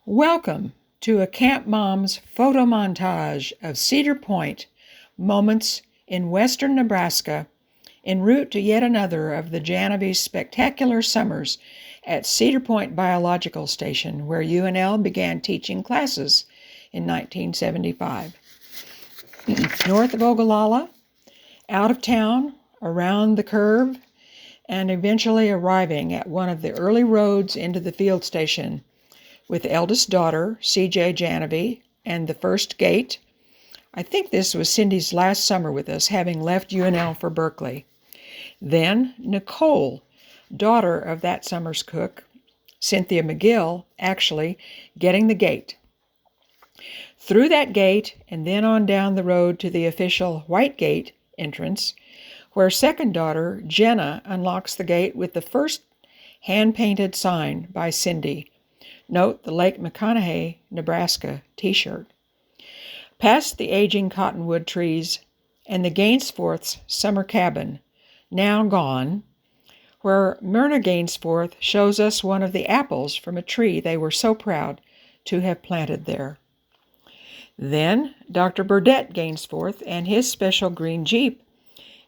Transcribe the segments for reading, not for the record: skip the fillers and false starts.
Welcome to a Camp Mom's photo montage of Cedar Point moments in western Nebraska en route to yet another of the Janovy's spectacular summers at Cedar Point Biological Station, where UNL began teaching classes in 1975. North of Ogallala, out of town, around the curve, and eventually arriving at one of the early roads into the field station with eldest daughter, CJ Janovy, and the first gate. I think this was Cindy's last summer with us, having left UNL for Berkeley. Then Nicole, daughter of that summer's cook, Cynthia McGill, actually getting the gate. Through that gate and then on down the road to the official White Gate entrance, where second daughter, Jenna, unlocks the gate with the first hand-painted sign by Cindy. Note the Lake McConaughey, Nebraska t-shirt. Past the aging cottonwood trees and the Gainsforth's summer cabin, now gone, where Myrna Gainsforth shows us one of the apples from a tree they were so proud to have planted there. Then Dr. Burdett Gainsforth and his special green Jeep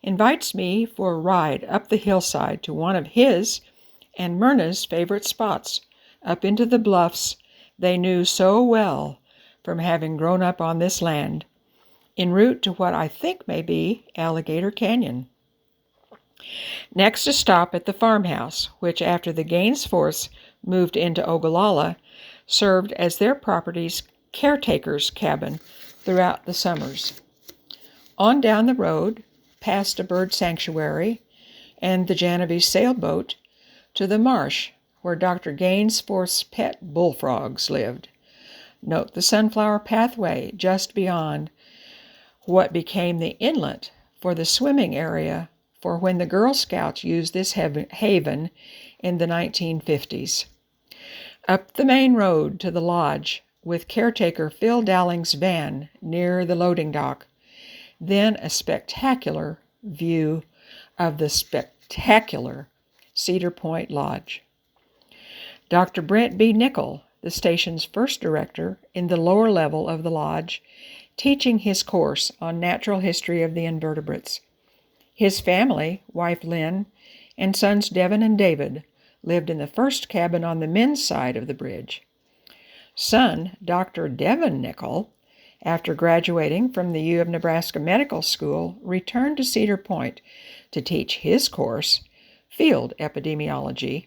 invites me for a ride up the hillside to one of his and Myrna's favorite spots, up into the bluffs they knew so well from having grown up on this land, en route to what I think may be Alligator Canyon. Next, a stop at the farmhouse, which after the Gainsforths moved into Ogallala, served as their property's caretaker's cabin throughout the summers. On down the road, past a bird sanctuary and the Janovy sailboat, to the marsh where Dr. Gainsforth's pet bullfrogs lived. Note the sunflower pathway just beyond what became the inlet for the swimming area for when the Girl Scouts used this haven in the 1950s. Up the main road to the lodge with caretaker Phil Dowling's van near the loading dock. Then a spectacular view of the spectacular Cedar Point Lodge. Dr. Brent B. Nickel, the station's first director, in the lower level of the lodge, teaching his course on natural history of the invertebrates. His family, wife Lynn, and sons Devin and David, lived in the first cabin on the men's side of the bridge. Son, Dr. Devin Nickel, after graduating from the U of Nebraska Medical School, returned to Cedar Point to teach his course, Field Epidemiology,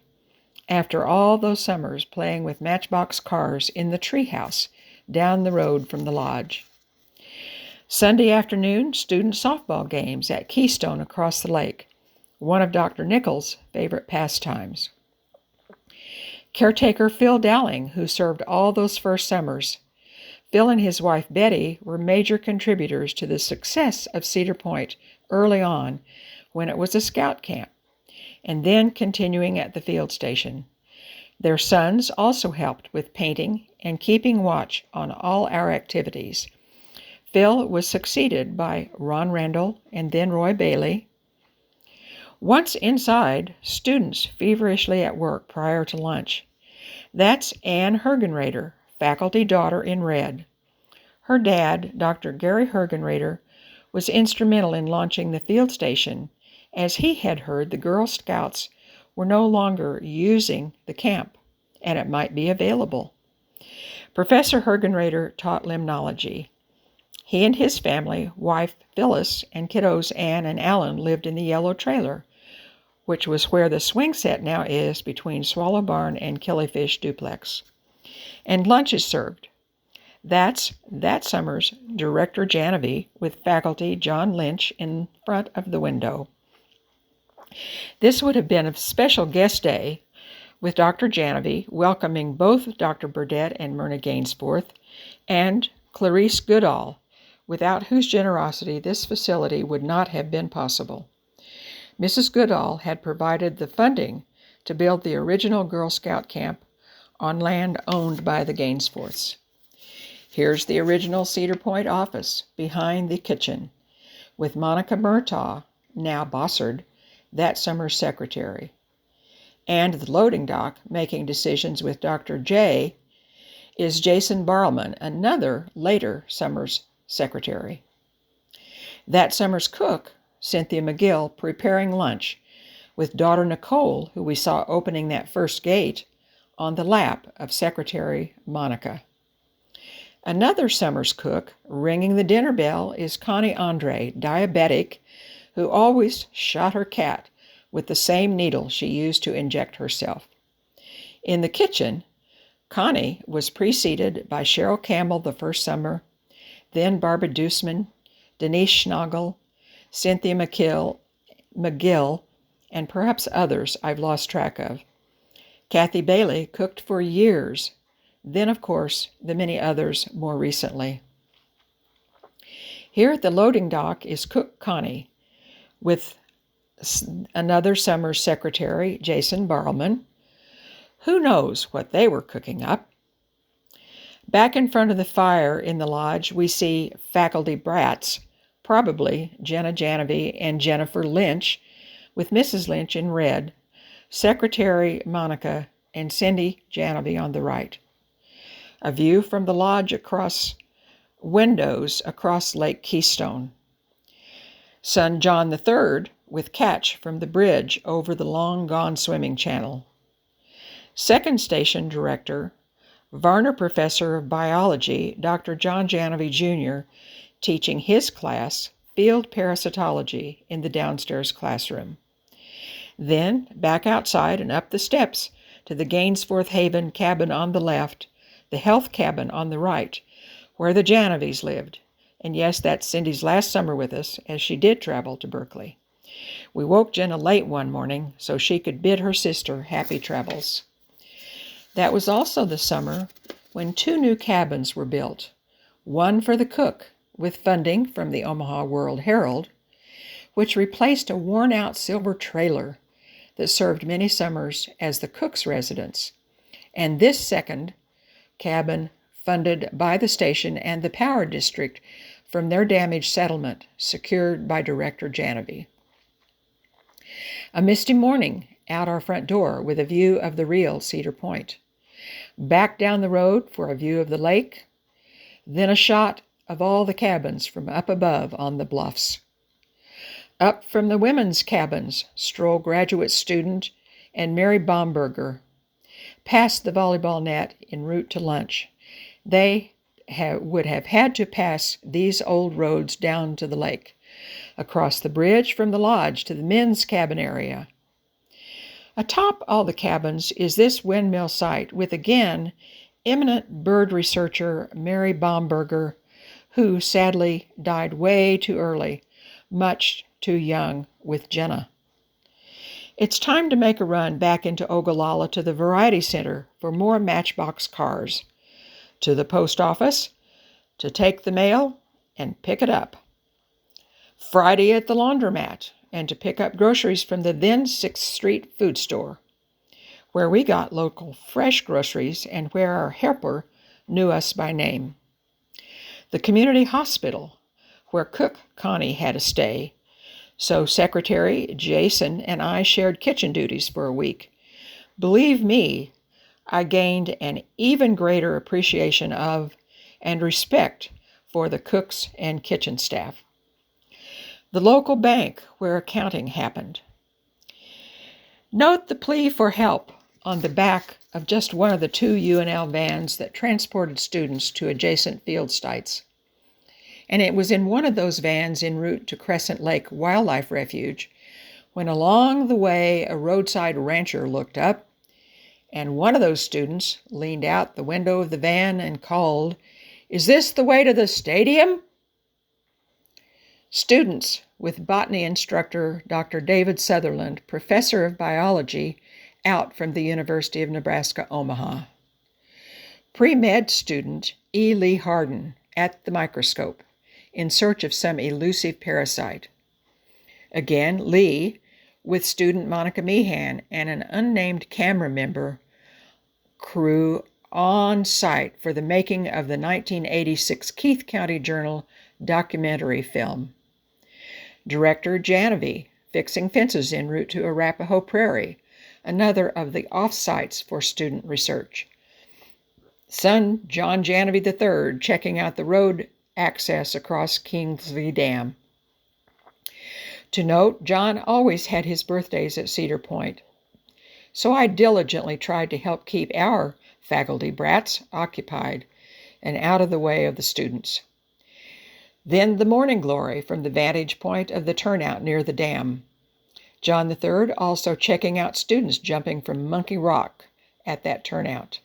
after all those summers playing with matchbox cars in the treehouse down the road from the lodge. Sunday afternoon, student softball games at Keystone across the lake, one of Dr. Nickel's favorite pastimes. Caretaker Phil Dowling, who served all those first summers. Phil and his wife Betty were major contributors to the success of Cedar Point early on when it was a scout camp, and then continuing at the field station. Their sons also helped with painting and keeping watch on all our activities. Phil was succeeded by Ron Randall and then Roy Bailey. Once inside, students feverishly at work prior to lunch. That's Ann Hergenrader, faculty daughter in red. Her dad, Dr. Gary Hergenrader, was instrumental in launching the field station, as he had heard the Girl Scouts were no longer using the camp, and it might be available. Professor Hergenrader taught limnology. He and his family, wife Phyllis, and kiddos Ann and Alan lived in the yellow trailer, which was where the swing set now is between Swallow Barn and Killifish Duplex. And lunch is served. That's that summer's Director Janovy with faculty John Lynch in front of the window. This would have been a special guest day with Dr. Janovy welcoming both Dr. Burdett and Myrna Gainsforth and Clarice Goodall, without whose generosity this facility would not have been possible. Mrs. Goodall had provided the funding to build the original Girl Scout camp on land owned by the Gainsforths. Here's the original Cedar Point office behind the kitchen, with Monica Murtaugh, now Bossard, that summer's secretary, and the loading dock making decisions with Dr. J is Jason Barlman, another later summer's secretary. That summer's cook, Cynthia McGill, preparing lunch, with daughter Nicole, who we saw opening that first gate, on the lap of Secretary Monica. Another summer's cook, ringing the dinner bell, is Connie Andre, diabetic, who always shot her cat with the same needle she used to inject herself. In the kitchen, Connie was preceded by Cheryl Campbell the first summer, then Barbara Deuceman, Denise Schnagel, Cynthia McGill, and perhaps others I've lost track of. Kathy Bailey cooked for years, then, of course, the many others more recently. Here at the loading dock is Cook Connie, with another summer's secretary, Jason Barlman. Who knows what they were cooking up? Back in front of the fire in the lodge, we see faculty brats, probably Jenna Janovy and Jennifer Lynch, with Mrs. Lynch in red, Secretary Monica, and Cindy Janovy on the right. A view from the lodge across windows across Lake Keystone. Son John III with Catch from the bridge over the long-gone swimming channel. Second station director, Varner Professor of Biology, Dr. John Janovy Jr., teaching his class, Field Parasitology, in the downstairs classroom. Then, back outside and up the steps to the Gainsforth Haven cabin on the left, the health cabin on the right, where the Janovys lived. And yes, that's Cindy's last summer with us, as she did travel to Berkeley. We woke Jenna late one morning so she could bid her sister happy travels. That was also the summer when 2 new cabins were built, one for the cook, with funding from the Omaha World Herald, which replaced a worn-out silver trailer that served many summers as the cook's residence, and this second cabin funded by the station and the power district from their damaged settlement, secured by Director Janovy. A misty morning out our front door with a view of the real Cedar Point. Back down the road for a view of the lake, then a shot of all the cabins from up above on the bluffs. Up from the women's cabins stroll graduate student and Mary Baumberger, past the volleyball net en route to lunch. They would have had to pass these old roads down to the lake, across the bridge from the lodge to the men's cabin area. Atop all the cabins is this windmill site with, again, eminent bird researcher Mary Baumberger, who sadly died way too early, much too young with Jenna. It's time to make a run back into Ogallala to the Variety Center for more Matchbox cars, to the post office, to take the mail and pick it up. Friday at the laundromat, and to pick up groceries from the then 6th Street food store, where we got local fresh groceries and where our helper knew us by name. The community hospital, where Cook Connie had a stay, so Secretary Jason and I shared kitchen duties for a week. Believe me, I gained an even greater appreciation of and respect for the cooks and kitchen staff. The local bank where accounting happened. Note the plea for help on the back of just one of the 2 UNL vans that transported students to adjacent field sites. And it was in one of those vans en route to Crescent Lake Wildlife Refuge when along the way a roadside rancher looked up, and one of those students leaned out the window of the van and called, "Is this the way to the stadium?" Students with botany instructor Dr. David Sutherland, professor of biology, out from the University of Nebraska, Omaha. Pre-med student E. Lee Harden at the microscope in search of some elusive parasite. Again, Lee with student Monica Meehan and an unnamed camera member crew on site for the making of the 1986 Keith County Journal documentary film. Director Janovy fixing fences en route to Arapahoe Prairie, another of the off-sites for student research. Son John Janovy III checking out the road access across Kingsley Dam. To note, John always had his birthdays at Cedar Point, so I diligently tried to help keep our faculty brats occupied and out of the way of the students. Then the morning glory from the vantage point of the turnout near the dam. John III also checking out students jumping from Monkey Rock at that turnout.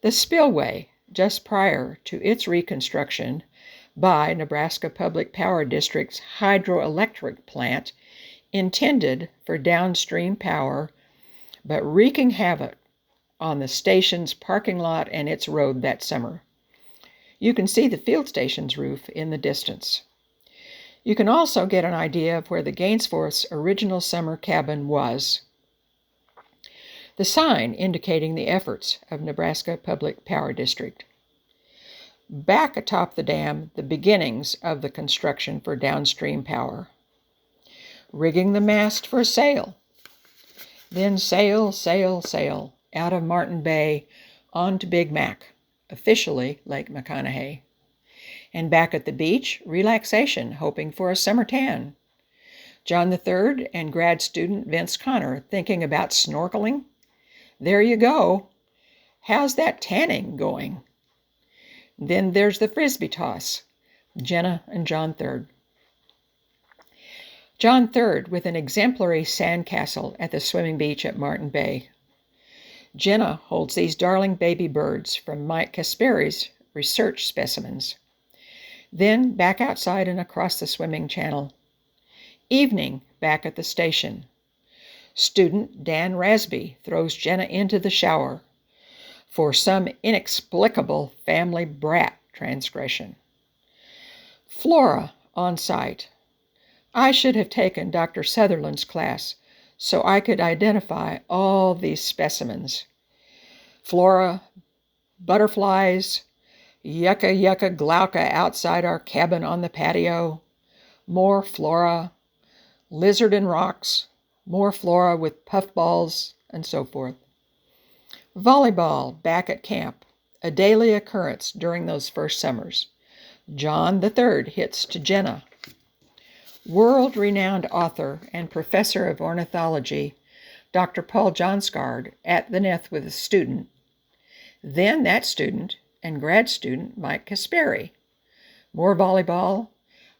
The spillway, just prior to its reconstruction by Nebraska Public Power District's hydroelectric plant, intended for downstream power, but wreaking havoc on the station's parking lot and its road that summer. You can see the field station's roof in the distance. You can also get an idea of where the Gainsforth's original summer cabin was. The sign indicating the efforts of Nebraska Public Power District. Back atop the dam, the beginnings of the construction for downstream power. Rigging the mast for sail. Then sail, sail, sail out of Martin Bay on to Big Mac, officially Lake McConaughey. And back at the beach, relaxation, hoping for a summer tan. John III and grad student Vince Connor thinking about snorkeling. There you go. How's that tanning going? Then there's the frisbee toss. Jenna and John III. John III with an exemplary sandcastle at the swimming beach at Martin Bay. Jenna holds these darling baby birds from Mike Kasperi's research specimens. Then back outside and across the swimming channel. Evening back at the station. Student Dan Rasby throws Jenna into the shower for some inexplicable family brat transgression. Flora on site. I should have taken Dr. Sutherland's class so I could identify all these specimens. Flora, butterflies, yucca yucca glauca outside our cabin on the patio, more flora, lizard and rocks, more flora with puffballs, and so forth. Volleyball back at camp, a daily occurrence during those first summers. John III hits to Jenna. World-renowned author and professor of ornithology, Dr. Paul Johnsgaard, at the nest with a student. Then that student and grad student Mike Kasperi. More volleyball.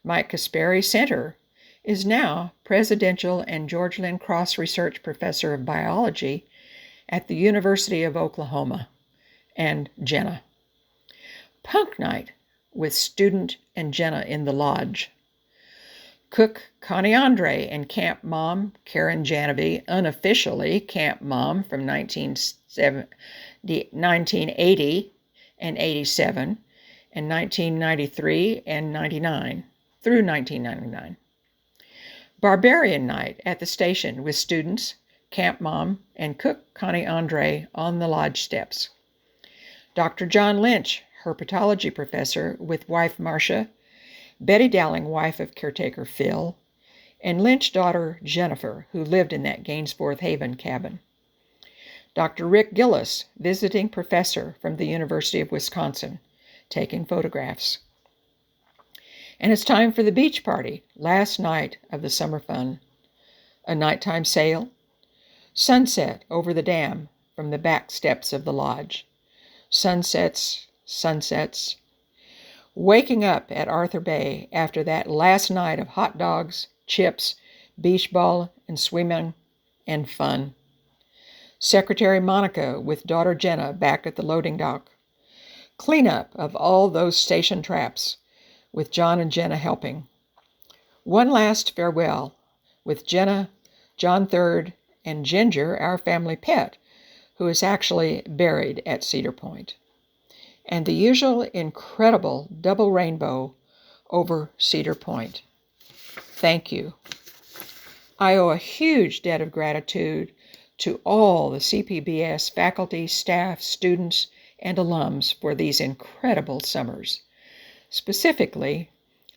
Mike Kasperi Center is now Presidential and George Lynn Cross Research Professor of Biology at the University of Oklahoma, and Jenna. Punk night with student and Jenna in the lodge. Cook Connie Andre and camp mom Karen Janovy, unofficially camp mom from 1980 and 87, and 1993 and 99, through 1999. Barbarian night at the station with students, camp mom, and cook Connie Andre on the lodge steps. Dr. John Lynch, herpetology professor, with wife Marcia, Betty Dowling, wife of caretaker Phil, and Lynch daughter Jennifer, who lived in that Gainsforth Haven cabin. Dr. Rick Gillis, visiting professor from the University of Wisconsin, taking photographs. And it's time for the beach party, last night of the summer fun. A nighttime sail, sunset over the dam from the back steps of the lodge. Sunsets, sunsets. Waking up at Arthur Bay after that last night of hot dogs, chips, beach ball, and swimming, and fun. Secretary Monica with daughter Jenna back at the loading dock. Cleanup of all those station traps, with John and Jenna helping. One last farewell with Jenna, John III, and Ginger, our family pet, who is actually buried at Cedar Point. And the usual incredible double rainbow over Cedar Point. Thank you. I owe a huge debt of gratitude to all the Cpbs faculty, staff, students, and alums for these incredible summers. Specifically,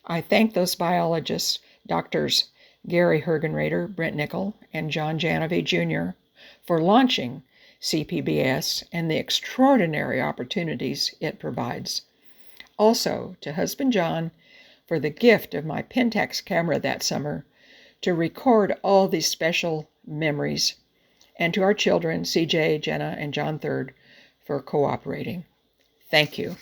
I thank those biologists, Drs. Gary Hergenrader, Brent Nickel, and John Janovy, Jr., for launching CPBS and the extraordinary opportunities it provides. Also, to husband John for the gift of my Pentax camera that summer to record all these special memories, and to our children, CJ, Jenna, and John III, for cooperating. Thank you.